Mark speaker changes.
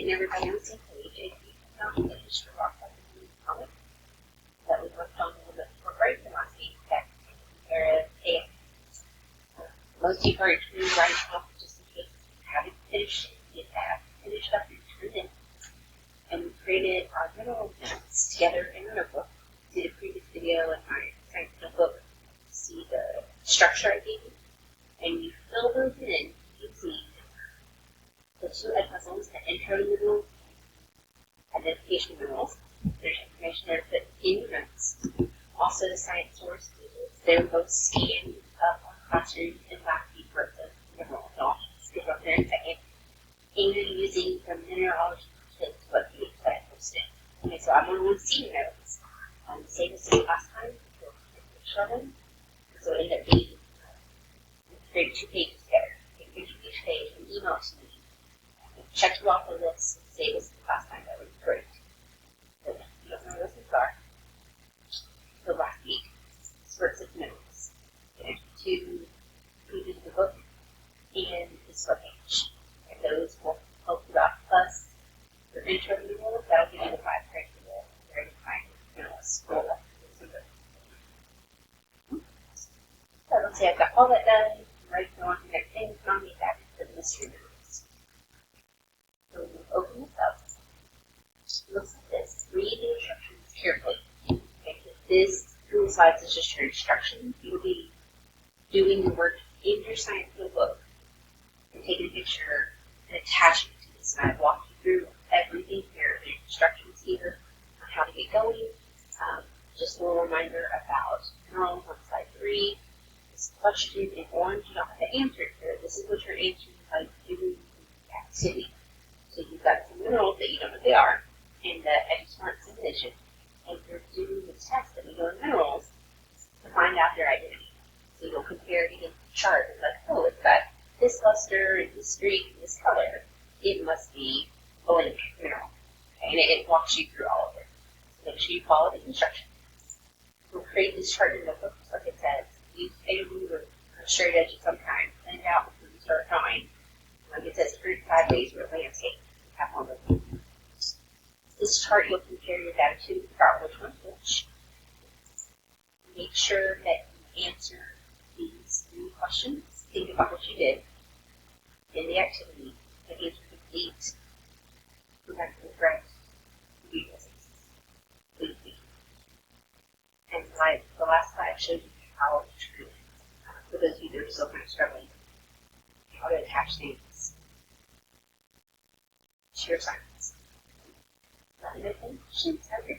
Speaker 1: keeping everybody on the same page, and you have not finished the rock comic that we worked on a little bit before break the last week that compare AF. Most people are doing right off just in case you haven't finished it. You have finished up and turned in. And we created our mineral notes together in a notebook. Did a previous video in my science notebook to see the structure I gave you. And you fill those in using the 2 puzzles, the intro to minerals, identification of minerals. There's information there to put in your notes. Also the science source pages. They're both scanned up on Classroom and last week for the minerals. So I'll skip up there in a second. And you're using the mineralogy kit webpage that I posted. Okay, so I'm on 1C notes. Same as last time. We'll take a picture of them. So it ended up being create 2 pages together. Take a picture of each page and email it to me. Check you off the list and say this is the last time. That would be great. So you don't know what those are. So last week, spurts of minerals. There's 2 pages of the book and this webpage. And those will help you out. Plus, your intro to minerals, that'll give you the 5 credits for the very fine minerals. So let's say I've got all that done. Right, go on to the next thing. Now we have the mystery minerals. So we'll open this up. Looks like this. Read the instructions carefully. Okay, this Google Slides is just your instructions. You'll be doing the work in your science notebook and taking a picture and attaching it to this. And I've walked you through everything here. There's instructions here on how to get going. Just a little reminder about minerals on slide 3. This question in orange, you don't have to answer it here. This is what you're answering by doing the activity. So you've got some minerals that you don't know what they are in the EduSmart simulation, and you're doing the test that we do in minerals to find out their identity. So you'll compare it against the chart. It's like, oh, it's got this luster, and this streak, and this color. It must be a link mineral. Okay? And it walks you through all of it. So make sure you follow the instructions. We'll create this chart in the notebook, like it says. Use a ruler or a straight edge of some kind. Send it out before you start drawing. Like it says, 3 to 5 days for a landscape. Have one of them. This chart you'll compare your data to, figure out which one's which. Make sure that you answer these 3 questions. Think about what you did in the activity. The answer complete. Go back to the correct. Do this. Please. And the last slide showed you how to, for those of you that are still kind of struggling, how to attach things to your assignments. Let me know if any questions. Have a great day.